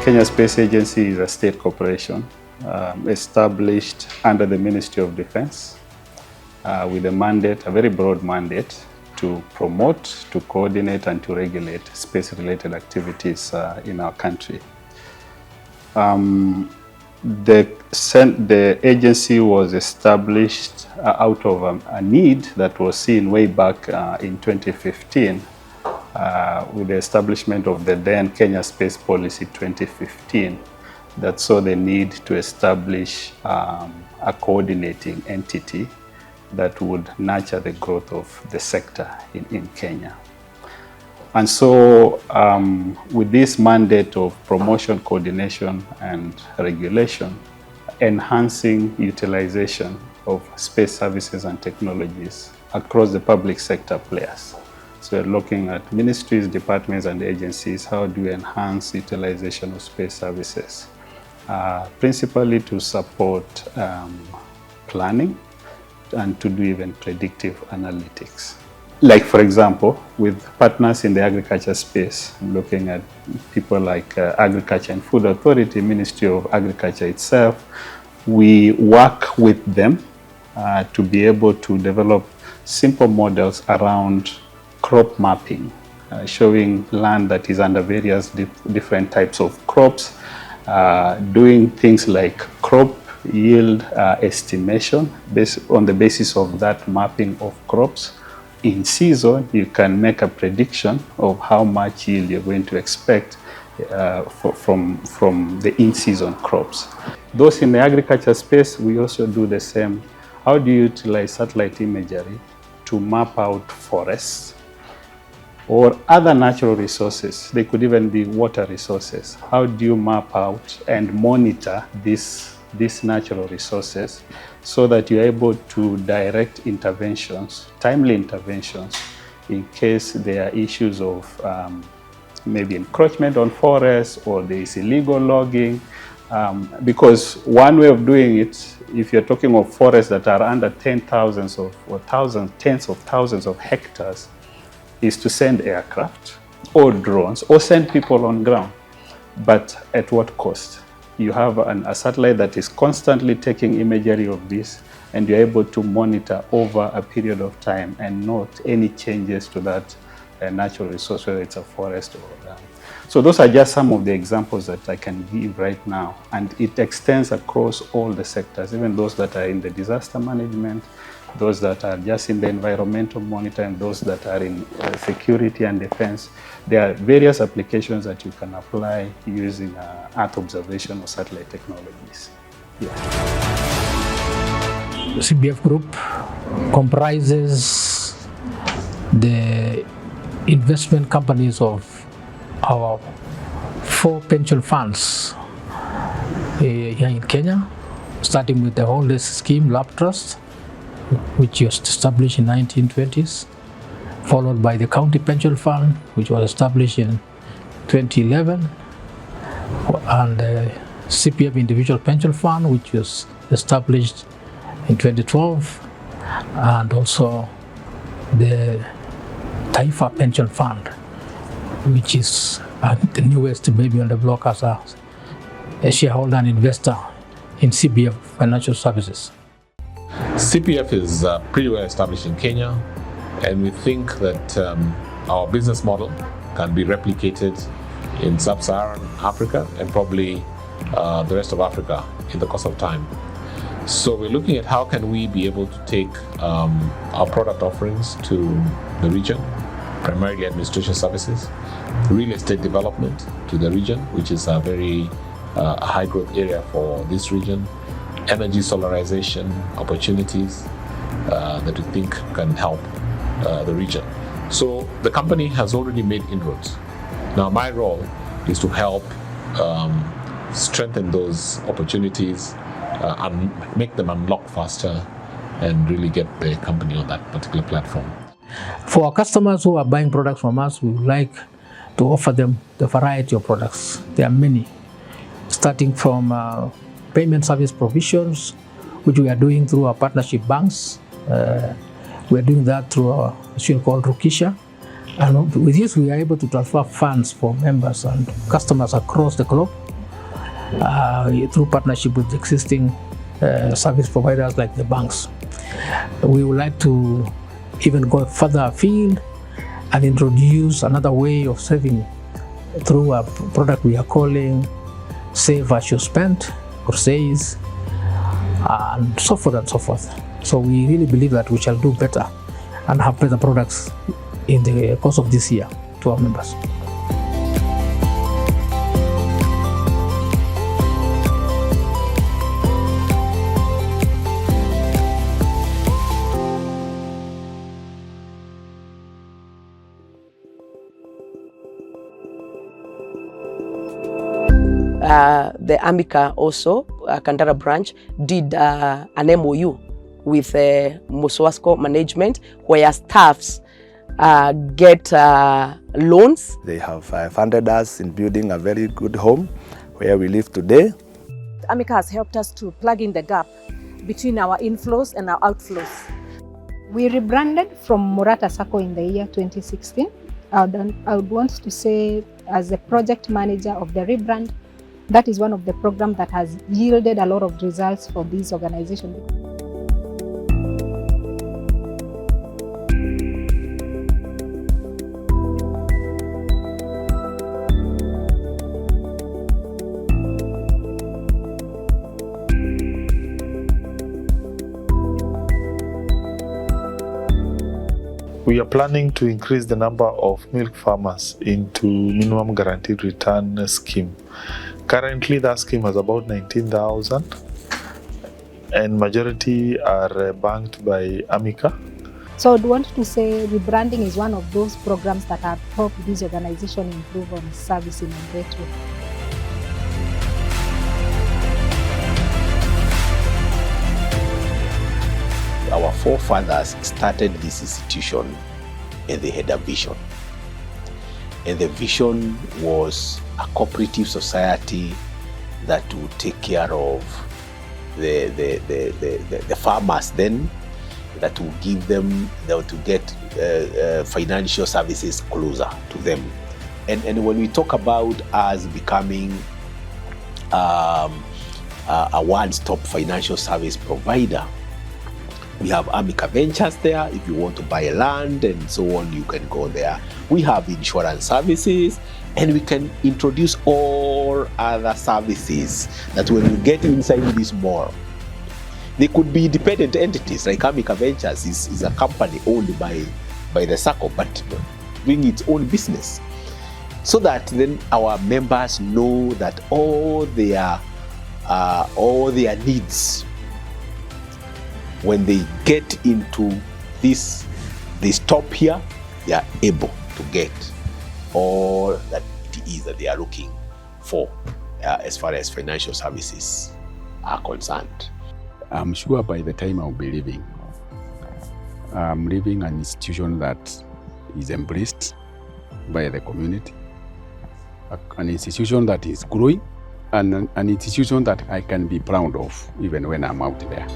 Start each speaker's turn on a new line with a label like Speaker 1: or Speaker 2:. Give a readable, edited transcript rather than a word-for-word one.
Speaker 1: Kenya Space Agency is a state corporation established under the Ministry of Defense with a mandate, a very broad mandate, to promote, to coordinate, and to regulate space-related activities in our country. The agency was established out of a need that was seen way back in 2015 with the establishment of the then Kenya Space Policy 2015 that saw the need to establish a coordinating entity that would nurture the growth of the sector in Kenya. And so with this mandate of promotion, coordination, and regulation, enhancing utilization of space services and technologies across the public sector players. So we're looking at ministries, departments, and agencies. How do we enhance utilization of space services? Principally to support planning and to do even predictive analytics. Like, for example, with partners in the agriculture space, looking at people like Agriculture and Food Authority, Ministry of Agriculture itself, we work with them to be able to develop simple models around crop mapping, showing land that is under various different types of crops, doing things like crop yield estimation based on the basis of that mapping of crops. In season, you can make a prediction of how much yield you're going to expect from the in-season crops. Those in the agriculture space, we also do the same. How do you utilize satellite imagery to map out forests or other natural resources? They could even be water resources. How do you map out and monitor these natural resources so that you're able to direct interventions, timely interventions, in case there are issues of maybe encroachment on forests or there is illegal logging? Because one way of doing it, if you're talking of forests that are under tens of thousands of hectares, is to send aircraft or drones or send people on ground. But at what cost? You have a satellite that is constantly taking imagery of this, and you're able to monitor over a period of time and note any changes to that natural resource, whether it's a forest or so those are just some of the examples that I can give right now, and it extends across all the sectors, even those that are in the disaster management, those that are just in the environmental monitoring, those that are in security and defense. There are various applications that you can apply using Earth observation or satellite technologies. Yeah.
Speaker 2: The CBF Group comprises the investment companies of our 4 pension funds here in Kenya, starting with the oldest scheme, Lab Trust, which was established in 1920s, followed by the County Pension Fund, which was established in 2011, and the CPF Individual Pension Fund, which was established in 2012, and also the Taifa Pension Fund, which is the newest baby on the block as a shareholder and investor in CBF Financial Services.
Speaker 3: CPF is pretty well established in Kenya, and we think that our business model can be replicated in sub-Saharan Africa and probably the rest of Africa in the course of time. So we're looking at how can we be able to take our product offerings to the region, primarily administration services, real estate development to the region, which is a very high growth area for this region, energy solarization opportunities that we think can help the region. So the company has already made inroads. Now my role is to help strengthen those opportunities and make them unlock faster and really get the company on that particular platform.
Speaker 2: For our customers who are buying products from us, we would like to offer them the variety of products. There are many, starting from payment service provisions, which we are doing through our partnership banks. We are doing that through our machine called Rukisha. And with this, we are able to transfer funds for members and customers across the globe through partnership with existing service providers like the banks. We would like to even go further afield and introduce another way of saving through a product we are calling Save As You Spend or SAYS, and so forth and so forth. So we really believe that we shall do better and have better products in the course of this year to our members.
Speaker 4: The Amica also, Kandara branch, did an MOU with Muswasco management where staffs get loans.
Speaker 5: They have funded us in building a very good home where we live today.
Speaker 6: Amica has helped us to plug in the gap between our inflows and our outflows. We rebranded from Murata Sacco in the year 2016. I would want to say, as a project manager of the rebrand, that is one of the programs that has yielded a lot of results for these organizations.
Speaker 7: We are planning to increase the number of milk farmers into minimum guaranteed return scheme. Currently, that scheme has about 19,000, and majority are banked by Amica.
Speaker 6: So I want to say rebranding is one of those programs that have helped these organizations improve on service in a great way.
Speaker 8: Our forefathers started this institution and they had a vision. And the vision was a cooperative society that would take care of the farmers then, that will give them, to get financial services closer to them. And when we talk about us becoming a one-stop financial service provider, we have Amica Ventures there. If you want to buy land and so on, you can go there. We have insurance services, and we can introduce all other services that when you get inside this mall, they could be independent entities. Like Amica Ventures is a company owned by the SACCO, but doing its own business, so that then our members know that all their needs, when they get into this top here, they are able to get all that it is that they are looking for as far as financial services are concerned.
Speaker 9: I'm sure by the time I'll be leaving, I'm leaving an institution that is embraced by the community, an institution that is growing, and an institution that I can be proud of even when I'm out there.